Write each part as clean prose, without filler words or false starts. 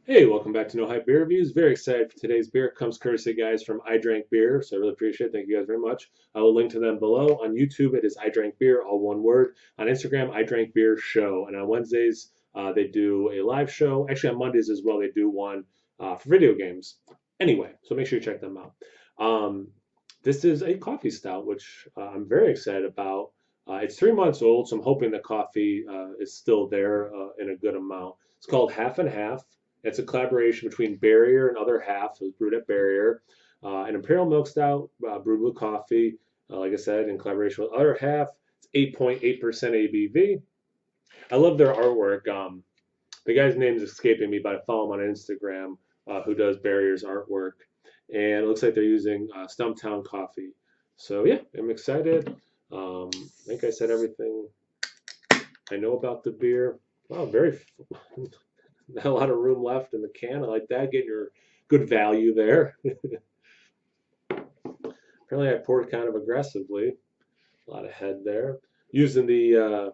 Hey, welcome back to No Hype Beer Reviews. Very excited for today's beer. It comes courtesy guys from IDRANKBEER, so I really appreciate it. Thank you guys very much. I will link to them below. On YouTube, it is IDRANKBEER, all one word. On Instagram, IDRANKBEERSHOW. And on Wednesdays, they do a live show. Actually, on Mondays as well, they do one for video games. Anyway, so make sure you check them out. Um, this is a coffee stout, which I'm very excited about. It's 3 months old, so I'm hoping the coffee is still there in a good amount. It's called Half and Half. It's a collaboration between Barrier and Other Half. It was brewed at Barrier. An Imperial Milk Stout brewed with coffee, like I said, in collaboration with Other Half. It's 8.8% ABV. I love their artwork. The guy's name is escaping me, but I follow him on Instagram who does Barrier's artwork. And it looks like they're using Stumptown coffee. So, yeah, I'm excited. I think I said everything I know about the beer. Wow, very not a lot of room left in the can. I like that, getting your good value there. Apparently, I poured kind of aggressively. A lot of head there. Using the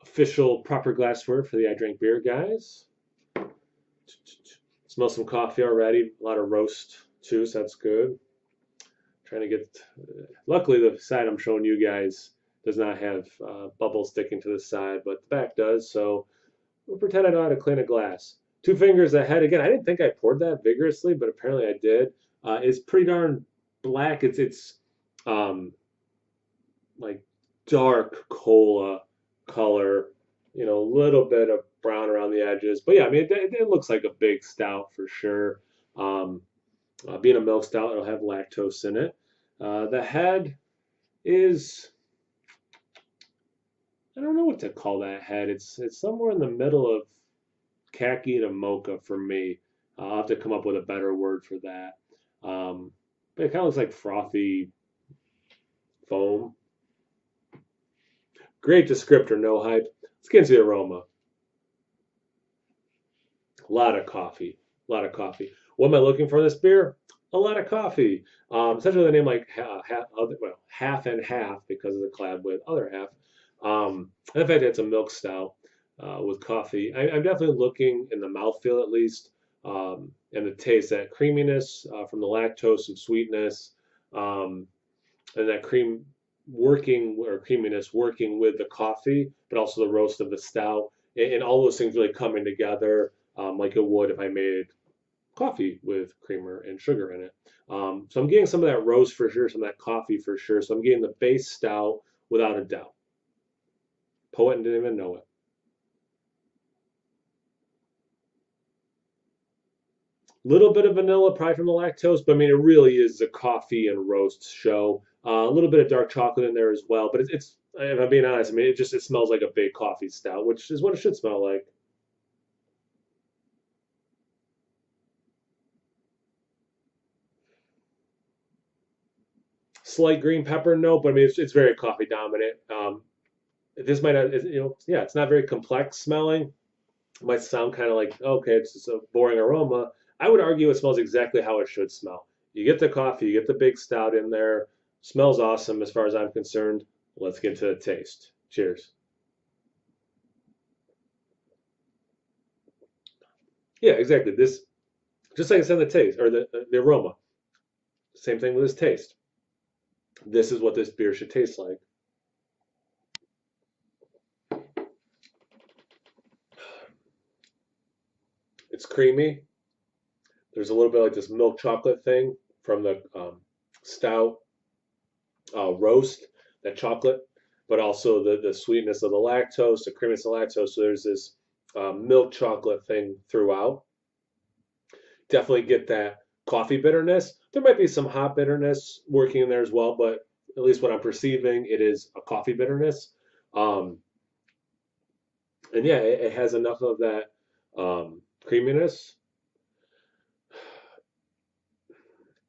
official proper glassware for the I Drink Beer guys. Smell some coffee already. A lot of roast too, so that's good. Trying to get. Luckily, the side I'm showing you guys does not have bubbles sticking to the side, but the back does. So we'll pretend I know how to clean a glass. 2 fingers ahead. Again, I didn't think I poured that vigorously, but apparently I did. It's pretty darn black. It's um, like dark cola color. A little bit of brown around the edges. But yeah, I mean, it looks like a big stout for sure. Um, Being a milk stout, it'll have lactose in it. The head is, I don't know what to call that head. It's somewhere in the middle of khaki to mocha for me. I'll have to come up with a better word for that. But it kind of looks like frothy foam. Great descriptor, no hype. Let's get into the aroma. A lot of coffee. A lot of coffee. What am I looking for in this beer? A lot of coffee. Essentially, the name like half and half because of the collab with Other Half. And in fact, it's a milk stout with coffee. I'm definitely looking in the mouthfeel at least, and the taste, that creaminess from the lactose, some sweetness, um, and that creaminess working with the coffee, but also the roast of the stout, and all those things really coming together like it would if I made coffee with creamer and sugar in it. So I'm getting some of that roast for sure, some of that coffee for sure. So I'm getting the base stout without a doubt. Poet didn't even know it. Little bit of vanilla, probably from the lactose, but I mean, it really is a coffee and roast show. A little bit of dark chocolate in there as well, but if I'm being honest, I mean, it smells like a big coffee stout, which is what it should smell like. Slight green pepper note, but I mean, it's very coffee dominant. This might not, yeah, it's not very complex smelling. It might sound kind of like, okay, it's just a boring aroma. I would argue it smells exactly how it should smell. You get the coffee, you get the big stout in there. Smells awesome as far as I'm concerned. Let's get to the taste. Cheers. Yeah, exactly. This, just like I said, the taste or the aroma. Same thing with this taste. This is what this beer should taste like. It's creamy. There's a little bit like this milk chocolate thing from the stout roast, that chocolate, but also the sweetness of the lactose, the creaminess of lactose. So there's this milk chocolate thing throughout. Definitely get that coffee bitterness. There might be some hot bitterness working in there as well, but at least what I'm perceiving, it is a coffee bitterness. Um, and yeah, it has enough of that creaminess.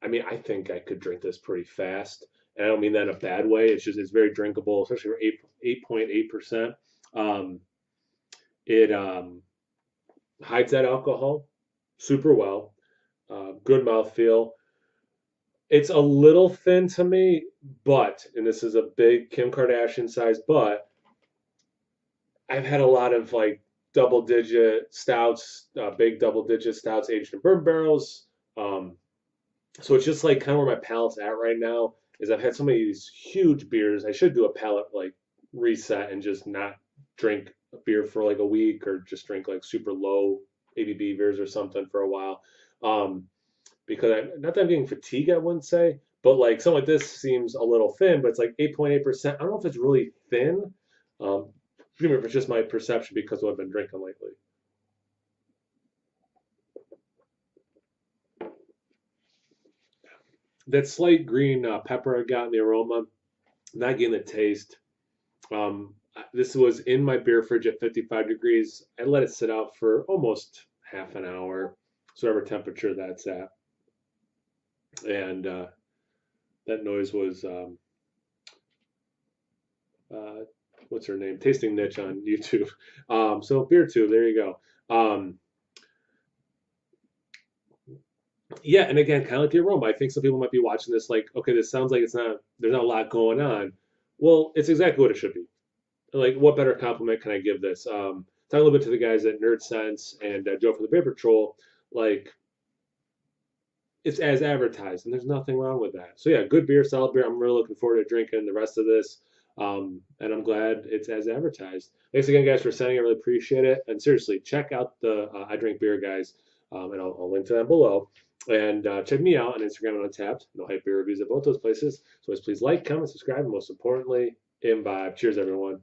I mean, I think I could drink this pretty fast, and I don't mean that in a bad way. It's very drinkable, especially for 8.8%. Um, it hides that alcohol super well. Good mouthfeel. It's a little thin to me, but, and this is a big Kim Kardashian size, but I've had a lot of like double-digit stouts, big double-digit stouts aged in bourbon barrels. Um, so it's just like kind of where my palate's at right now. Is I've had so many of these huge beers. I should do a palate like reset and just not drink a beer for like a week, or just drink like super low ABV beers or something for a while. Um, because not that I'm getting fatigue, I wouldn't say, but like something like this seems a little thin, but it's like 8.8%. I don't know if it's really thin. Um, if it's just my perception because of what I've been drinking lately. That slight green pepper I got in the aroma, not getting the taste. This was in my beer fridge at 55 degrees. I let it sit out for almost half an hour, so whatever temperature that's at. And that noise was uh, what's her name? Tasting Niche on YouTube. So beer tube, there you go. Yeah, and again, kind of like the aroma. I think some people might be watching this like, okay, this sounds like there's not a lot going on. Well, it's exactly what it should be. Like, what better compliment can I give this? Talk a little bit to the guys at Nerd Sense and Joe for the Beer Patrol. Like, it's as advertised, and there's nothing wrong with that. So yeah, good beer, solid beer. I'm really looking forward to drinking the rest of this, and I'm glad it's as advertised. Thanks again, guys, for sending. I really appreciate it. And seriously, check out the I Drink Beer guys, and I'll link to them below. And check me out on Instagram and Untapped. No hype beer reviews at both those places. So always please like, comment, subscribe, and most importantly, imbibe. Cheers, everyone.